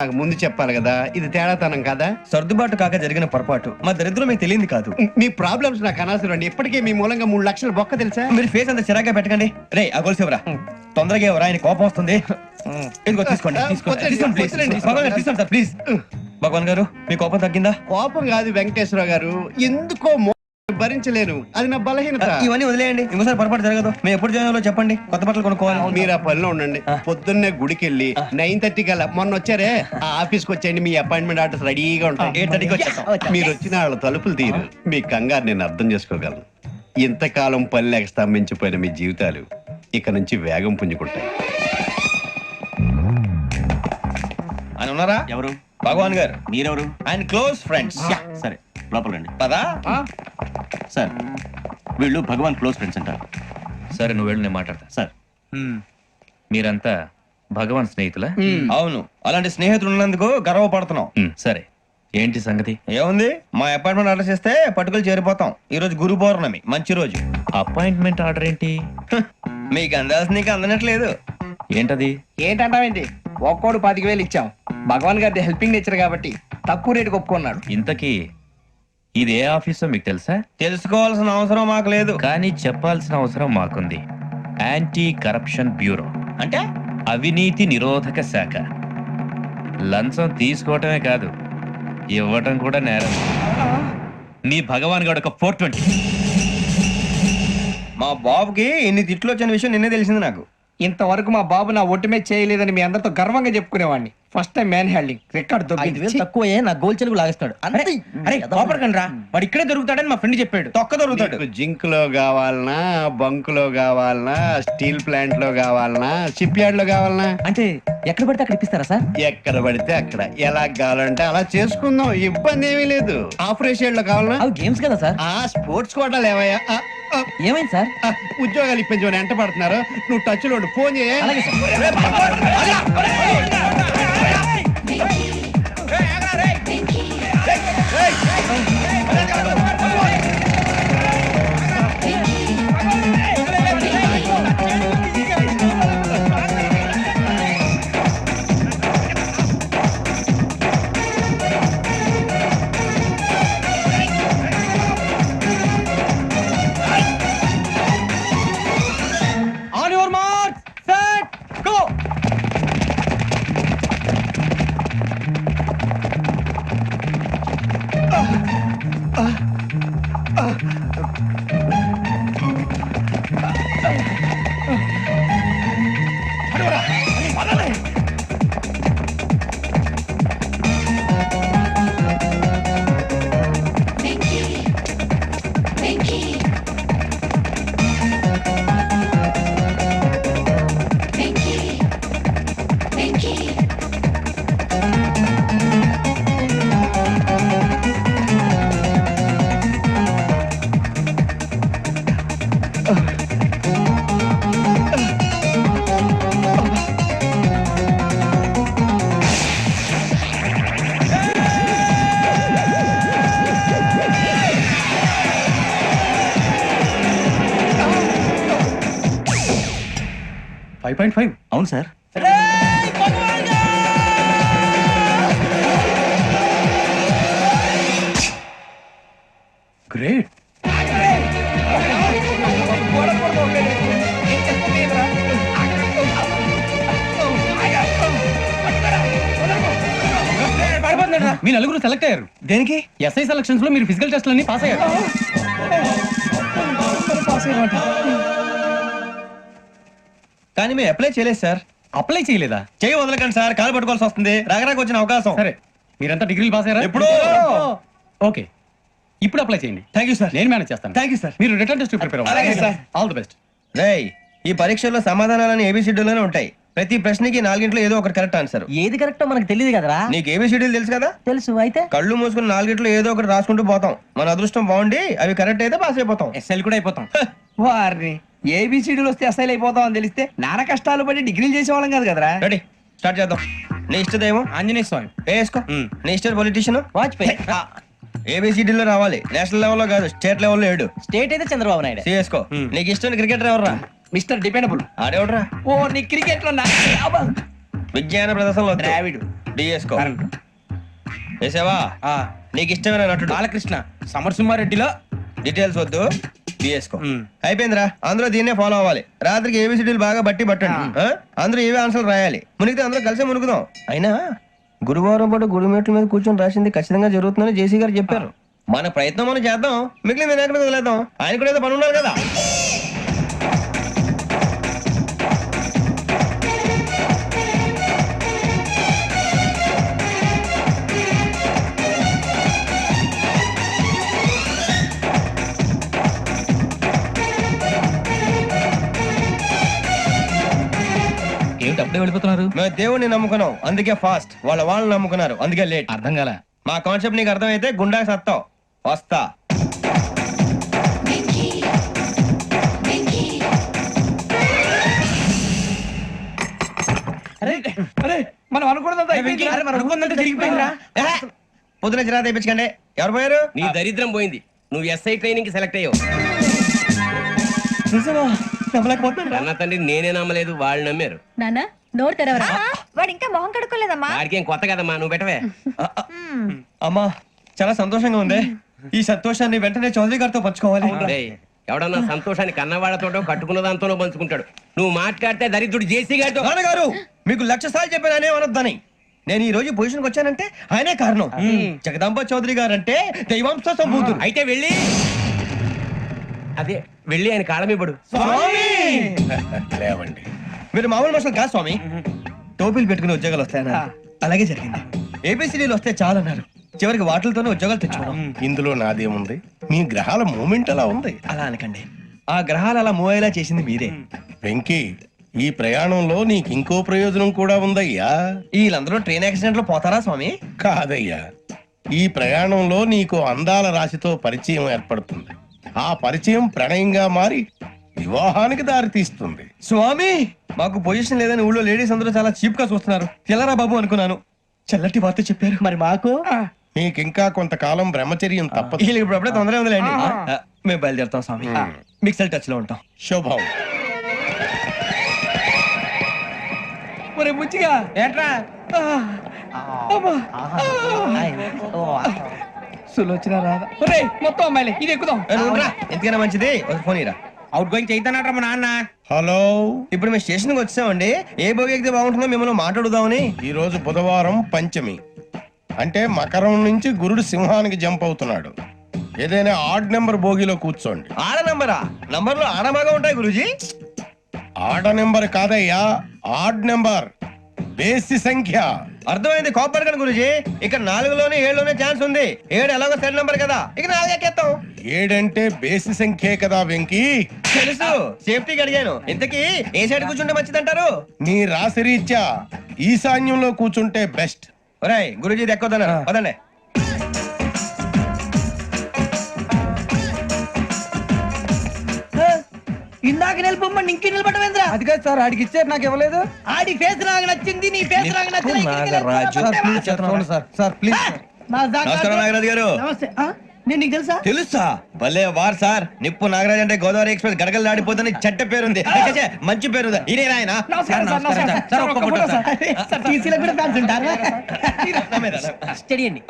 నాకు ముందు చెప్పాలి కదా, ఇది తేడాతనం కదా. సర్దుబాటు కాక జరిగిన పొరపాటు. మా దరిద్రం మీకు తెలియంది కాదు. మీ ప్రాబ్లమ్స్ నాకు అనవసరం అండి. ఇప్పటికే మీ మూలంగా 3 లక్షలు బొక్క తెలుసా. మీరు ఫేస్ అంత చిరాగ్గా పెట్టకండి. రే ఆ గొలుసు ఎవరా? తొందరగా ఎవరా? ఆయన కోపం వస్తుంది. ఇదిగో తీసుకోండి. ప్లీజ్ భగవాన్ గారు, మీ కోపం తగ్గిందా? కోపం కాదు వెంకటేశ్వర గారు, ఎందుకో భరించలేను, అది నా బలహీనత. ఇవన్నీ వదిలేయండి, ఇంకోసారి పొరపాటు జరగదు. మేము ఎప్పుడు జాయిన్ చెప్పండి, కొత్త బట్టలు కొనుక్కోవాలి. మీరు ఆ పనిలో ఉండండి. పొద్దున్నే గుడికి వెళ్ళి 9:30 కల్లా, మొన్న వచ్చారే ఆ ఆఫీస్కి వచ్చేయండి. మీ అపాయింట్మెంట్ ఆర్డర్స్ రెడీగా ఉంటాయి. 8:30కి వచ్చేస్తాం. మీరు వచ్చిన వాళ్ళ తలుపులు తీరు. మీ కంగారు నేను అర్థం చేసుకోగలను. ఇంతకాలం పని లేక స్తంభించిపోయిన మీ జీవితాలు ఇక నుంచి వేగం పుంజుకుంటాయి. ఆయన ఉన్నారా? ఎవరు? భగవాన్ గారు. మీరెవరు? ఆయన క్లోజ్ ఫ్రెండ్స్. సరే లోపల రండి. పదా సార్ వీళ్ళు భగవాన్ క్లోజ్ ఫ్రెండ్స్ అంటారు. సరే నువ్వు వెళ్ళు, నేను మాట్లాడతా. సార్ మీరంతా భగవాన్ స్నేహితులా? అవును, అలాంటి స్నేహితులు ఉన్నందుకు గర్వపడుతున్నాం. సరే, ఏంటి సంగతి? ఏముంది, మా అపాయింట్మెంట్ ఆర్డర్ చేస్తే పట్టుకులు చేరిపోతాం. ఈ రోజు గురు పౌర్ణమి, మంచి రోజు. అపాయింట్మెంట్ ఆర్డర్ ఏంటి? మీకు అందాల్సిన నీకు అందనట్లేదు. ఏంటది? ఏంటంటావేంటి? ఒక్కోడు 10,000 ఇచ్చాం. భగవాన్ గారి హెల్పింగ్ నేచర్ కాబట్టి తక్కువ రేటుకి ఒప్పుకున్నాడు. ఇంతకీ ఇది ఏ ఆఫీసో మీకు తెలుసా? తెలుసుకోవాల్సిన అవసరం మాకు లేదు, కానీ చెప్పాల్సిన అవసరం మాకుంది. యాంటీ కరప్షన్ బ్యూరో, అంటే అవినీతి నిరోధక శాఖ. లంచం తీసుకోవటమే కాదు, ఇవ్వటం కూడా నేరం. మీ భగవాన్ గడు ఒక 420. మా బాబుకి ఇన్ని తిట్లు వచ్చిన విషయం నిన్నే తెలిసింది నాకు. ఇంతవరకు మా బాబు నా ఒట్టుమే చేయలేదని మీ అందరితో గర్వంగా చెప్పుకునేవాడిని. First time man handing record దొరికింది. తక్కువే నా గోల్ చెలుగు లాగేస్తాడు. అరే కోపడకండి రా, వాడు ఇక్కడే దొరుకుతాడని మా ఫ్రెండ్ చెప్పాడు. తొక్క దొరుకుతాడు. జింక్ లో కావాలనా, బంక్ లో కావాలనా, స్టీల్ ప్లాంట్ లో కావాలనా, షిప్ యార్డ్ లో కావాలనా? అంటే ఎక్కడ పడితే అక్కడ ఇప్పిస్తారా సార్? ఎక్కడ పడితే అక్కడ, ఎలా కావాలంటే అలా చేసుకుందాం, ఇబ్బంది ఏమీ లేదు. ఆపరేషన్ లో కావాలనా? అవి గేమ్స్ కదా సార్. ఆ స్పోర్ట్స్ కోటాలు ఏమయ్యా? ఏమైంది సార్? ఉద్యోగాలు ఇప్పించమని ఎంట పడుతున్నారు. నువ్వు టచ్ లో ఉండు, ఫోన్ చేయ. అలాగే sir. On your mark set go. అవును సార్. గ్రేట్. మీ నలుగురు సెలెక్ట్ అయ్యారు. దేనికి? ఎస్ఐ సెలక్షన్స్ లో మీరు ఫిజికల్ టెస్ట్ అన్ని పాస్ అయ్యారు. కానీ మేము అప్లై చేయలేదు సార్. అప్లై చేయలేదా? చేయి వదలకండి సార్, కాలు పట్టుకోవాల్సి వస్తుంది. రాగరాకు వచ్చిన అవకాశం. సరే, మీరంతా డిగ్రీలు పాస్ అయ్యారా? ఎప్పుడో. ఓకే, ఇప్పుడు అప్లై చేయండి. Thank you sir. నేను మేనేజ్ చేస్తాను. Thank you sir. మీరు రిటర్న్ టెస్ట్ ప్రిపేర్ అలాగే సార్. All the best. రేయ్, ఈ పరీక్షల్లో సమాధానాలని ఏబిసిడ్యూల్లోనే ఉంటాయి. ప్రతి ప్రశ్నకి 4 ఏదో ఒకటి కరెక్ట్ ఆన్సర్. ఏది కరెక్టో మనకు తెలియదు కదరా. నీకు ఏబిసిడ్యూల్ తెలుసు కదా? తెలుసు. అయితే కళ్ళు మూసుకుని 4 ఏదో ఒకటి రాసుకుంటూ పోతాం. మన అదృష్టం బాగుండి అవి కరెక్ట్ అయితే పాస్ అయిపోతాం. ఎస్ఎల్ కూడా అయిపోతాం. వారిని ఏబిసిడీలు వస్తే ఎస్ఐలు అయిపోతాం అని తెలిస్తే నాన్న కష్టాలు పడి డిగ్రీలు చేసేవాళ్ళం కాదు కదరా. రెడీ, స్టార్ట్ చేద్దాం. నీ ఇష్టదేమో ఆంజనేయ స్వామి. వేసుకో. నీ ఇష్ట పొలిటీషియన్ వాజ్పేయి. ఏబిసిడీలో రావాలి, నేషనల్ లెవెల్లో కాదు, స్టేట్ లెవెల్లో 7. స్టేట్ అయితే చంద్రబాబు నాయుడు. సిఎస్కో. నీకు ఇష్టం క్రికెటర్ ఎవర్రా? Mister dependable. ఆడేవడరా? ఓ నీ క్రికెట్ లో విజ్ఞాన ప్రదర్శనలో ద్రావిడు. డిఎస్కో వేసావా నీకు ఇష్టమైన నటుడు బాలకృష్ణ సమర్సింహారెడ్డిలో డీటెయిల్స్ వద్దు డిఎస్కో అయిపోయిందిరా అందరూ దీన్నే ఫాలో అవ్వాలి రాత్రికి ఏబిసిడీలు బాగా బట్టి పట్టండి ఆ? అందరూ ఏవే ఆన్సర్లు రాయాలి మునిగితే అందరూ కలిసే మునుగుదాం అయినా గురువారం పాటు గురుమేట్ల మీద కూర్చొని రాసింది ఖచ్చితంగా జరుగుతుందని జేసీ గారు చెప్పారు మన ప్రయత్నం మనం చేద్దాం మిగిలిన నేను ఎక్కడ వదిలేద్దాం ఆయన కూడా ఏదో పని ఉన్నారు కదా ఏమిటి అప్పుడే వెళ్ళిపోతున్నారు? మేము దేవుడిని నమ్ముకున్నాం అందుకే ఫాస్ట్ వాళ్ళని నమ్ముకున్నారు అందుకే లేట్ అర్థం కాల. మా కాన్సెప్ట్ నీకు అర్థమైతే గుండా సత్తావు వస్తా అరే మనం అనుకున్నదంతా అయిపోయిందిరా. అరే, మనం అనుకున్నదంతా జరిగిపోయిందిరా. పొద్దున చిరా తెప్పించకండి ఎవరు పోయారు నీ దరిద్రం పోయింది నువ్వు ఎస్ఐ ట్రైనింగ్ కి సెలెక్ట్ అయ్యావు అన్న తండ్రి నేనే నమ్మలేదు వాళ్ళు నమ్మారు నానా నోరు తెరవరా వాడు ఇంకా మొహం కడుక్కోలేదమ్మా వాడికి ఏం కొత్త కదమ్మా నువ్వు పెట్టవే అమ్మా చాలా సంతోషంగా ఉంది ఈ సంతోషాన్ని వెంటనే చౌదరి గారితో పంచుకోవాలి డేయ్, ఎవడన్నా సంతోషాన్ని కన్నవాళ్లతోటో కట్టుకున్న దాంతోనో పంచుకుంటాడు నువ్వు మాట్లాడితే దరిద్రుడు జేసీ గారితో నాన్నగారు మీకు 1,00,000 సార్లు చెప్పాను అనే అనొద్దని నేను ఈ రోజు పొజిషన్కి వచ్చానంటే ఆయనే కారణం జగదాంబ చౌదరి గారు అంటే దైవాంశ సంభూతుడు అయితే వెళ్ళి అదే వెళ్ళి ఆయన కాళమివ్వడు లేవండి మీరు మామూలు మనుషులు కాదు స్వామి టోపీలు పెట్టుకుని ఉద్యోగాలు వస్తాయన్నారు అలాగే జరిగింది ఏబిసిడీలు వస్తే చాలన్నారు చివరికి వాటిలతోనే ఉద్యోగాలు తెచ్చుకోవడం ఇందులో నాదేముంది మీ గ్రహాల మూమెంట్ అలా ఉంది. అలా అనకండి ఆ గ్రహాలు అలా మూవ్ అయ్యేలా చేసింది మీరే వెంకీ ఈ ప్రయాణంలో నీకు ఇంకో ప్రయోజనం కూడా ఉందయ్యా. వీళ్ళందరూ ట్రైన్ యాక్సిడెంట్ లో పోతారా స్వామి కాదయ్యా, ఈ ప్రయాణంలో నీకు అందాల రాశితో పరిచయం ఏర్పడుతుంది. ఆ పరిచయం ప్రణయంగా మారి వివాహానికి దారి తీస్తుంది. స్వామి మాకు పొజిషన్ లేదని ఊళ్ళో లేడీస్ అందరూ చాలా చీప్ గా చూస్తున్నారు తెల్లరా బాబు అనుకున్నాను చల్లటి వార్త చెప్పారు మరి మాకు నీకింకా కొంతకాలం బ్రహ్మచర్యం తప్పదు. వీళ్ళకి ఇప్పుడు అప్పుడే తొందరగా ఉందిలేండి మేము బయలుదేరుతాం స్వామి మిక్సెల్ టచ్ లో ఉంటాం శుభం. ఒరే బుచ్చిగా ఏంట్రా? సులోచన రాదా ఒరే మొత్తం అమ్మాయిలే ఇది ఎక్కుదాం ఎందుకైనా మంచిది ఒక ఫోన్ ఇరా అవుట్ గోయింగ్ చేద్దానట్రా మా నాన్న. హలో, ఇప్పుడు మేము స్టేషన్ కి వచ్చామండి ఏ బోగి ఎక్కితే బాగుంటుందో మిమ్మల్ని మాట్లాడుదామని ఈ రోజు బుధవారం పంచమి అంటే మకరం నుంచి గురుడు సింహానికి జంప్ అవుతున్నాడు. ఏదైనా ఆడ్ నెంబర్ బోగిలో కూర్చోండి. ఆడ నంబరా నంబర్లు ఆడబాగా ఉంటాయి గురూజీ ఆడ నెంబర్ కాదయ్యా, ఆడ్ నెంబర్ బేసి సంఖ్య. అర్థమైంది కాపర్ కానీ గురూజీ ఇక్కడ 4లోనే 7లోనే ఛాన్స్ ఉంది 7 ఎలాగో సెల్ నంబర్ కదా ఇక 4 ఎక్కేస్తాం. 7 అంటే బేసి సంఖ్యే కదా వెంకీ. తెలుసు సేఫ్టీకి అడిగాను ఇంతకీ ఏ సైడ్ కూర్చుంటే మంచిదంటారు నీ రాశి రీత్యా ఈశాన్యంలో కూర్చుంటే బెస్ట్. ఒరేయ్ గురూజీ దెక్కొద్దన్నారు పదండి ఇందాక నిలబొమ్మని ఇంకే నిలబడమేంద్రా? అది కాదు సార్ ఆడికి ఇచ్చారు నాకు ఇవ్వలేదు. ఆడి ఫేస్ నాకు నచ్చింది, నీ ఫేస్ నాకు నచ్చింది. సార్ ప్లీజ్ నమస్కారం నాగరాజు గారు నమస్తే. నేను నీకు తెలుసా? తెలుసా భలే వార్ సార్ నిప్పు నాగరాజ్ అంటే గోదావరి ఎక్స్ప్రెస్ గడగలు దాడిపోతుంది చెట్ట పేరుంది ఛే, మంచి పేరుంది ఇదే ఆయన నమస్కారం సార్ నమస్కారం సార్ ఒక్క ఫోటో సార్. సార్ టీసీలో కూడా ఫ్యాన్స్ ఉంటారా? స్టడీ అండి.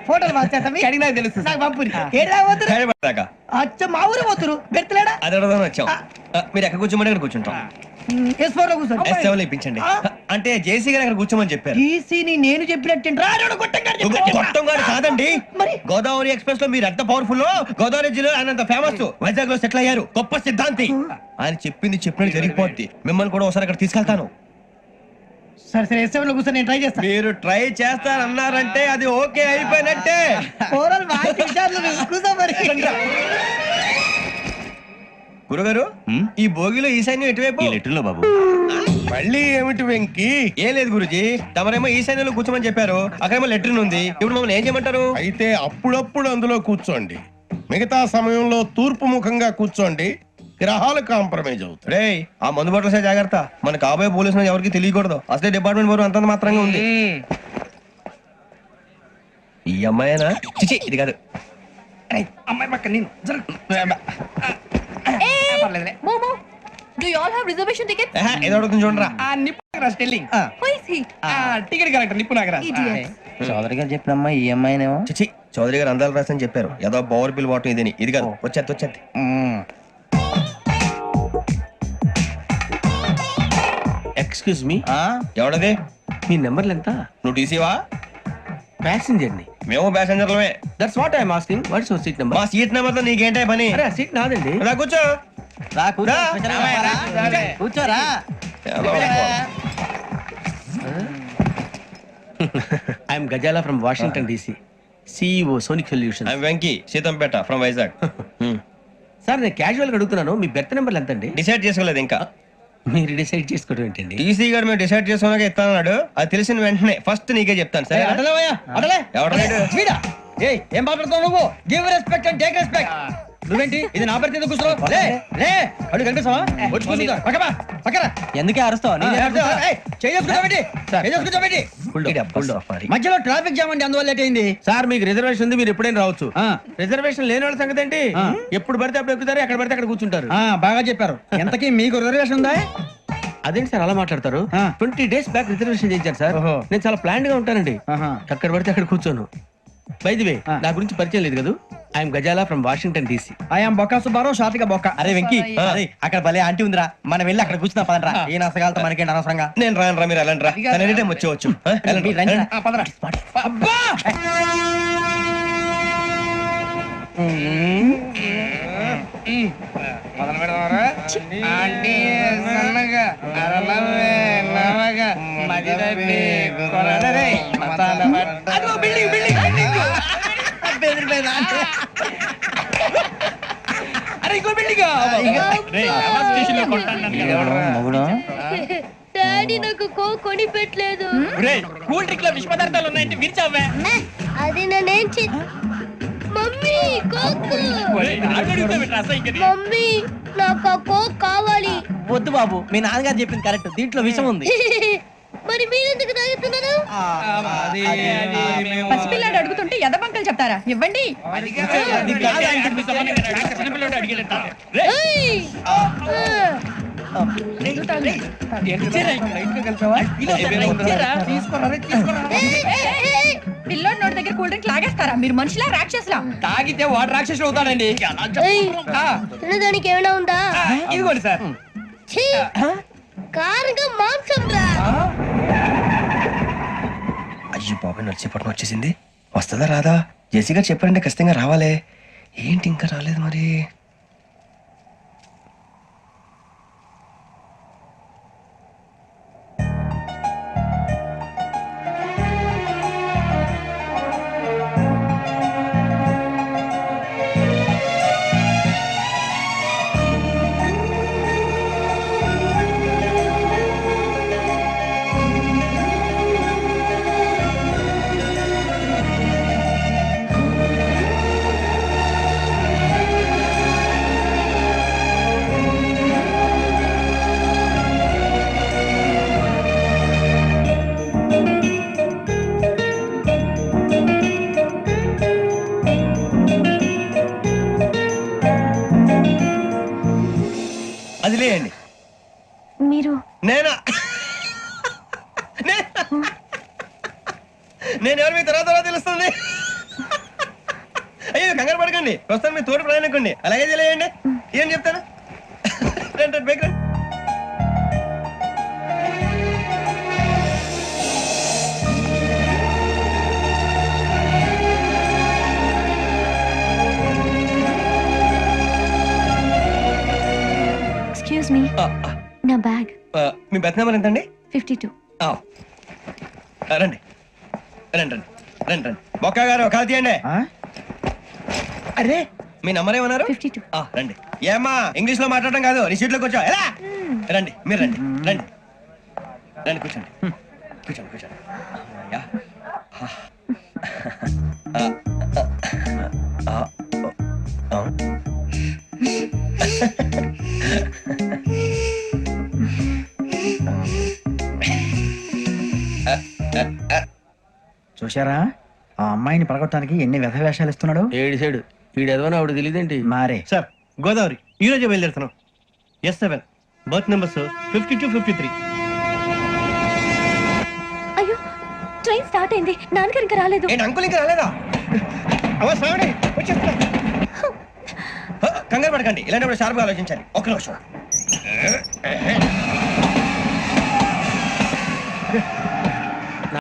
ఫోటోలు మార్చేస్తాం. అడిగినా తెలుసు నాకు పంపురి. ఏడా పోతురు? హైదరాబాద్ అచ్చ మా ఊరు పోతురు. బెర్తలేడా? అది అడగదామని వచ్చాం మీరు ఎక్కడ కూర్చోమని అక్కడ కూర్చుంటాం S4 లో కూర్చోండి. S7 లో ఇప్పించండి అంటే జేసీ గారు అక్కడ కూర్చోమని చెప్పారు టీసీని నేను చెప్పినట్టు రాడు గొట్టం గారు కాదండి మరి? గోదావరి ఎక్స్ప్రెస్ లో మీరు ఎంత పవర్ఫుల్ గోదావరి జిల్లా ఆయన అంత ఫేమస్ వైజాగ్ లో సెటిల్ అయ్యారు గొప్ప సిద్ధాంతి ఆయన చెప్పింది చెప్పినట్టు జరిగిపోద్ది మిమ్మల్ని కూడా ఒకసారి అక్కడ తీసుకెళ్తాను సరే సరే S7 లో కూర్చొని నేను ట్రై చేస్తాను. మీరు ట్రై చేస్తారన్నారంటే అది ఓకే అయిపోయినట్టే ఓవరాల్ వాటి విచారాలు కూర్చో మరి. గురుగారు ఈ భోగిలో ఈశాన్యం ఎటువైపు ఈ లెటర్లో బాబు మళ్ళీ ఏమిటి వెంకీ? ఏం లేదు గురుజీ తమరేమో ఈశాన్యంలో కూర్చోమని చెప్పారు అక్కడేమో లెటర్ ఉంది ఇప్పుడు మమ్మల్ని ఏం చేయమంటారు అయితే అప్పుడప్పుడు అందులో కూర్చోండి, మిగతా సమయంలో తూర్పు ముఖంగా కూర్చోండి. గ్రహాలు కాంప్రమైజ్ అవుతాయి. రేయ్ ఆ మందు బట్టలసే జాగ్రత్త మన కాబోయే పోలీసులు ఎవరికి తెలియకూడదు అసలే డిపార్ట్మెంట్ బోరు అంతంత మాత్రంగా ఉంది ఈ అమ్మాయినా చిచి ఇది కాదు అమ్మాయి పక్క నేను జరుగు. పర్లేదులే. Momo Do you all have reservation tickets? ఏదో అడుగుతుంది చూడరా. ఆ నిప్పు Nagaraj telling Who is he? Ticket collector నిప్పు నాగరాజ్ Idiot. చౌదరి గారు చెప్పినమ్మా ఈ అమ్మాయినేమో. చిచి చౌదరి గారు అందాలు రాసని చెప్పారు. ఏదో బోర్ బిల్ వాటం ఇదని. ఇది కాదు, వచ్చేది. Excuse me, ఎవడది? మీ నెంబర్లు ఎంత? నువ్వు టీసీవా? ప్యాసింజర్ ని. మేము ప్యాసెంజర్లమే. That's what I'm asking. What's your seat number? మా సీట్ నెంబర్ తో నీకేంటే పని? అరే సీట్ నాదండి. రా కూర్చో. రా కూర్చో. రా. కూర్చోరా. I'm Gazala from Washington DC, CEO Sonic solution. I Venky Seethampeta from Vizag. Sir నేను క్యాజువల్ గా అడుగుతున్నాను, మీ బెర్త్ నెంబర్లు ఎంత అండి? డిసైడ్ చేసుకోలేదు ఇంకా. మీరు డిసైడ్ చేసుకోవడం ఏంటండి? టీసీ గారు మేము డిసైడ్ చేసుకున్నాక ఇస్తానన్నాడు. అది తెలిసిన వెంటనే ఫస్ట్ నీకే చెప్తాను. సరే వీడా? ఏయ్, ఏం మాట్లాడుతావు నువ్వు? Give respect and take respect. నువ్వేంటి ఇది నా పరిస్థితి కూర్చున్నావు? లే లే, అడుగు కనిపిస్తావా? వచ్చి కూర్చుంటా. పక్కమా పక్కరా. ఎందుకే అరుస్తావు? మధ్యలో ట్రాఫిక్ జామ్ అండి, అందువల్ల లేట్ అయింది. సార్ మీకు రిజర్వేషన్ ఉంది, మీరు ఎప్పుడైనా రావచ్చు. రిజర్వేషన్ లేని వాళ్ళ సంగతి ఏంటి? ఎప్పుడు పడితే అప్పుడు ఎక్కుతారు, ఎక్కడ పడితే అక్కడ కూర్చుంటారు. బాగా చెప్పారు. ఎంతకీ మీకు రిజర్వేషన్ ఉందా? అదేంటి సార్ అలా మాట్లాడతారు? 20 days బ్యాక్ రిజర్వేషన్ చేయించారు సార్. నేను చాలా ప్లాన్డ్ గా ఉంటానండి. అక్కడ పడితే అక్కడ కూర్చోను. బై ది వే, నా గురించి పరిచయం లేదు కదా. I'm Gazala from Washington DC. I'm Bokka Subbarao, షాతిక బొక్క. అరే వెంకీ, అక్కడ భలే ఆంటీ ఉందిరా, మనం వెళ్ళి అక్కడ కూర్చున్నా పదరా. ఏ నసగాలతో మనకేంటి అనవసరంగా. నేను రాను రా, మీరు వెళ్ళండి రా. తన ఎనీ టైం వచ్చేవచ్చు. వెళ్ళండి. అబ్బా మొదలు పెడదామరా? ఆంటీ సన్నగా అరలవే నవగా మదిరపి కొరడరే మతాల అదిగో బిల్డింగ్ అరే ఇంకో బిల్డింగ్. డాడీ నాకు కొని పెట్టలేదు. కూల్ డ్రింక్ లో విష పదార్థాలు ఉన్నాయంటే విరిచావే. అది నేనేం మమ్మీ కోక్. మమ్మీ నాకు ఆ కోక్ కావాలి. వద్దు బాబు, మీ నాన్నగారు చెప్పింది కరెక్ట్, దీంట్లో విషయం ఉంది. మరి మీరెందుకు తాగుతున్నారు? పసిపిల్లాడు అడుగుతుంటే ఎదబంకలు చెప్తారా? ఇవ్వండి. పిల్లోడి నోటి దగ్గర కూల్ డ్రింక్ లాగేస్తారా? మీరు మనుషులా రాక్షసులా? తాగితే వాడు రాక్షసుడు అవుతాడండి. తినడానికి ఏమైనా ఉందా? ఇదిగోండి సార్. కారుగా మాంసం రా. అయ్యో బాబాయ్, నడిచేపట్నం వచ్చేసింది. వస్తుందా రాదా? జేసీ గారు చెప్పారంటే ఖచ్చితంగా రావాలే. ఏంటి ఇంకా రాలేదు మరి? అది లేయండి. మీరు నేనా? నేను ఎవరు మీ తర్వాత తెలుస్తుంది. అయ్యో కంగారు పడకండి, ప్రస్తుతం మీ తోటి ప్రయాణకండి. అలాగే తెలియండి. ఏం చెప్తాను? రండి బైక్ రండి. ఎక్స్క్యూజ్ మీ, నా బ్యాగ్. మీ బెత్ నెంబర్ ఎంతండి? 52. రండి రండి రండి రండి రండి. బొక్క గారు కాల్ తీయండి. అరే మీ నంబర్ ఏమన్నారు? 52. రండి. ఏమ్మా ఇంగ్లీష్ లో మాట్లాడడం కాదు, నీ సీట్లో కూర్చో. ఎలా రండి, మీరు రండి రండి రండి, కూర్చోండి కూర్చోండి కూర్చోండి. అమ్మయ్యా. చూశారా, ఆ అమ్మాయిని పడగొట్టడానికి ఎన్ని వ్యధ వేషాలు ఇస్తున్నాడు. ఏడు సైడు వీడు ఎదవని ఆవిడ తెలియదేంటి? మారే సార్ గోదావరి ఈ రోజే బయలుదేరుతున్నాం. S7 birth number sir 5253. అయ్యో ట్రైన్ స్టార్ట్ అయింది నాన్నగారు ఇంకా రాలేదు ఏంటి అంకుల్ ఇంకా రాలేదా? అవ్వ శ్రావణి వచ్చేస్తా. కంగారు పడకండి, ఇలాంటప్పుడు షార్ప్గా ఆలోచించాలి. ఒక్క నిమిషం.